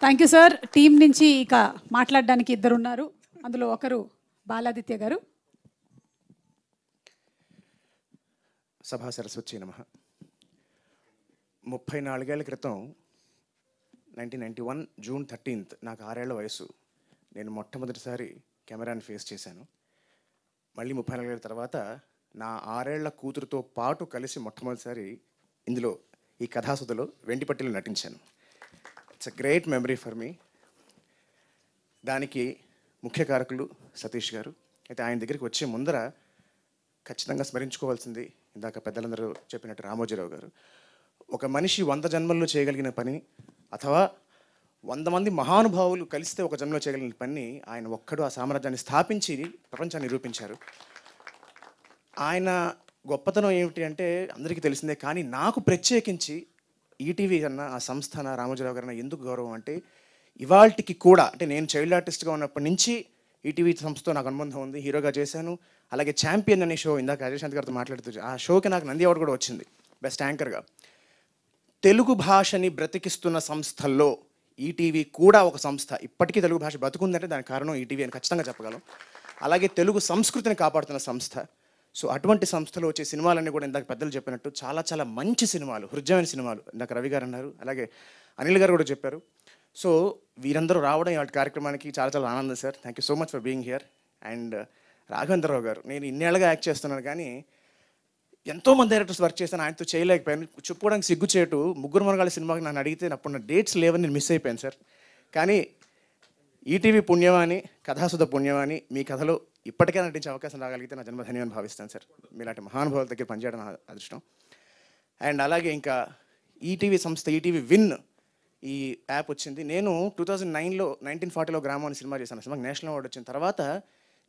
Thank you sir. Team నుంచి ఇక మాట్లాడడానికి ఇద్దరు ఉన్నారు. అందులో ఒకరు బాలాదిత్య గారు. సభా సరస్వతి నమః. 34 ఏళ్ల క్రితం 1991 జూన్ 13 నాకు 6 ఏళ్ల వయసు. నేను మొట్టమొదటిసారి కెమెరాని ఫేస్ చేశాను. మళ్ళీ 34 ఏళ్ల తర్వాత నా 6 ఏళ్ల కూతురుతో పాటు కలిసి మొట్టమొదటిసారి ఇందులో ఈ కథాసుధలో వెండిపట్టిలో నటించాను. It's a great memory for me. దానికి ముఖ్య కారకులు సతీష్ గారు. అయితే ఆయన దగ్గరికి వచ్చే ముందర ఖచ్చితంగా స్మరించుకోవాల్సింది ఇందాక పెద్దలందరూ చెప్పినట్టు రామోజీరావు గారు. ఒక మనిషి 100 జన్మల్లో చేయగలిగిన పని, అథవా 100 మంది మహానుభావులు కలిస్తే ఒక జన్మలో చేయగలిగిన పని ఆయన ఒక్కడు ఆ సామ్రాజ్యాన్ని స్థాపించి ప్రపంచాన్ని నిరూపించారు. ఆయన గొప్పతనం ఏమిటి అంటే అందరికీ తెలిసిందే. కానీ నాకు ప్రత్యేకించి ఈటీవీ కన్నా ఆ సంస్థన రామోజీరావు గారన్నా ఎందుకు గౌరవం అంటే, ఇవాళకి కూడా అంటే నేను చైల్డ్ ఆర్టిస్ట్గా ఉన్నప్పటి నుంచి ఈటీవీ సంస్థతో నాకు అనుబంధం ఉంది. హీరోగా చేశాను. అలాగే ఛాంపియన్ అనే షో ఇందాక అజయశాంత్ గారితో మాట్లాడుతూ ఆ షోకి నాకు నంది అవార్డు కూడా వచ్చింది బెస్ట్ యాంకర్గా. తెలుగు భాషని బ్రతికిస్తున్న సంస్థల్లో ఈటీవీ కూడా ఒక సంస్థ. ఇప్పటికీ తెలుగు భాష బతుకుందంటే దానికి కారణం ఈటీవీ అని ఖచ్చితంగా చెప్పగలం. అలాగే తెలుగు సంస్కృతిని కాపాడుతున్న సంస్థ. సో అటువంటి సంస్థలో వచ్చే సినిమాలన్నీ కూడా ఇందాక పెద్దలు చెప్పినట్టు చాలా చాలా మంచి సినిమాలు, హృదయమైన సినిమాలు. ఇందాక రవి గారు అన్నారు, అలాగే అనిల్ గారు కూడా చెప్పారు. సో వీరందరూ రావడం ఈ కార్యక్రమానికి చాలా చాలా ఆనందం sir. Thank you so much for being here. And Raghavendra Rao గారు, నేను ఇన్నేళ్ళగా యాక్ట్ చేస్తున్నాను కానీ ఎంతోమంది డైరెక్టర్స్ వర్క్ చేశాను, ఆయనతో చేయలేకపోయాను. చెప్పుకోవడానికి సిగ్గుచేటు. ముగ్గురు మనగాళ్ళ సినిమాకి నన్ను అడిగితే అప్పుడు నా డేట్స్ లేవని నేను మిస్ అయిపోయాను సార్. కానీ ఈటీవీ పుణ్యమాని, కథాసుధ పుణ్యమాని మీ కథలో ఇప్పటికే నటించే అవకాశం రాగలిగితే నా జన్మధన్యమని భావిస్తాను సార్. మీలాంటి మహానుభావుల దగ్గర పనిచేయడం నా అదృష్టం. అండ్ అలాగే ఇంకా ఈటీవీ సంస్థ, ఈటీవీ విన్ ఈ యాప్ వచ్చింది. నేను 2009లో 1940లో గ్రామం అని సినిమా చేశాను. సినిమాకి నేషనల్ అవార్డు వచ్చిన తర్వాత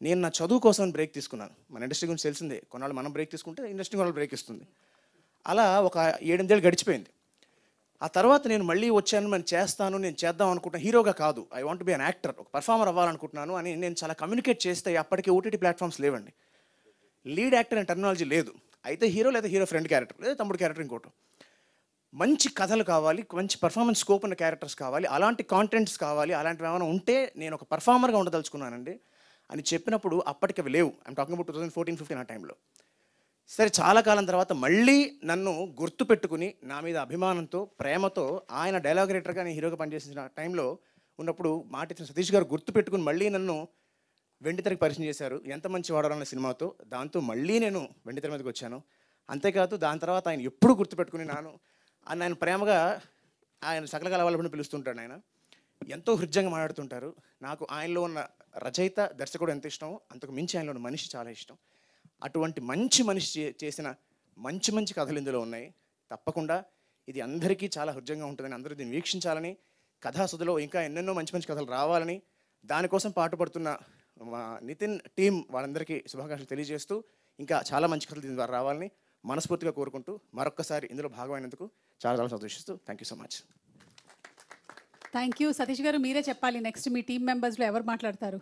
నేను నా చదువు కోసం బ్రేక్ తీసుకున్నాను. మన ఇండస్ట్రీ గురించి తెలిసిందే, కొన్నాళ్ళు మనం బ్రేక్ తీసుకుంటే ఇండస్ట్రీ కొన్నాళ్ళు బ్రేక్ ఇస్తుంది. అలా ఒక 7-8 ఏళ్ళు గడిచిపోయింది. ఆ తర్వాత నేను మళ్ళీ వచ్చాను, నేను చేస్తాను, నేను చేద్దాం అనుకుంటున్నాను. హీరోగా కాదు, I want be an actor, ఒక పర్ఫార్మర్ అవ్వాలనుకుంటున్నాను అని నేను చాలా కమ్యూనికేట్ చేస్తే అప్పటికే ఓటీటీ ప్లాట్ఫామ్స్ లేవండి. లీడ్ యాక్టర్ అనే టెక్నాలజీ లేదు. అయితే హీరో లేదా హీరో ఫ్రెండ్ క్యారెక్టర్ లేదా తమ్ముడు క్యారెక్టర్ ఇంకోటి. మంచి కథలు కావాలి, మంచి పర్ఫార్మెన్స్ స్కోప్ ఉన్న క్యారెక్టర్స్ కావాలి, అలాంటి కాంటెంట్స్ కావాలి, అలాంటివి ఏమైనా ఉంటే నేను ఒక పర్ఫార్మర్గా ఉండదలుచుకున్నానండి అని చెప్పినప్పుడు అప్పటికి అవి లేవు. ఐమ్ టాకింగ్ అబౌట్ 2014-15 ఆ టైంలో. సరే, చాలా కాలం తర్వాత మళ్ళీ నన్ను గుర్తుపెట్టుకుని నా మీద అభిమానంతో, ప్రేమతో ఆయన డైలాగ్ రైటర్గా నేను హీరోగా పనిచేసిన టైంలో ఉన్నప్పుడు మాట ఇచ్చిన సతీష్ గారు గుర్తుపెట్టుకుని మళ్ళీ నన్ను వెండితెరకు పరిచయం చేశారు. ఎంత మంచి వాడాలన్న సినిమాతో. దాంతో మళ్ళీ నేను వెండితెర మీదకి వచ్చాను. అంతేకాదు దాని తర్వాత ఆయన ఎప్పుడు గుర్తుపెట్టుకుని ఆయన ప్రేమగా ఆయన సకల కళావల్లుని పిలుస్తుంటాడు. ఆయన ఎంతో హృదయంగా మాట్లాడుతుంటారు. నాకు ఆయనలో ఉన్న రచయిత, దర్శకుడు ఎంత ఇష్టమో అంతకు మించి ఆయనలో ఉన్న మనిషి చాలా ఇష్టం. అటువంటి మంచి మనిషి చేసిన మంచి మంచి కథలు ఇందులో ఉన్నాయి. తప్పకుండా ఇది అందరికీ చాలా హృదయంగా ఉంటుందని, అందరూ దీన్ని వీక్షించాలని, కథాసుధలో ఇంకా ఎన్నెన్నో మంచి మంచి కథలు రావాలని, దానికోసం పాటుపడుతున్న మా నితిన్ టీం వాళ్ళందరికీ శుభాకాంక్షలు తెలియజేస్తూ ఇంకా చాలా మంచి కథలు దీని ద్వారా రావాలని మనస్ఫూర్తిగా కోరుకుంటూ మరొక్కసారి ఇందులో భాగమైనందుకు చాలా చాలా సంతోషిస్తూ thank you so much. Thank you. Satish గారు, మీరే చెప్పాలి నెక్స్ట్ మీ టీం మెంబర్స్లో ఎవరు మాట్లాడతారు?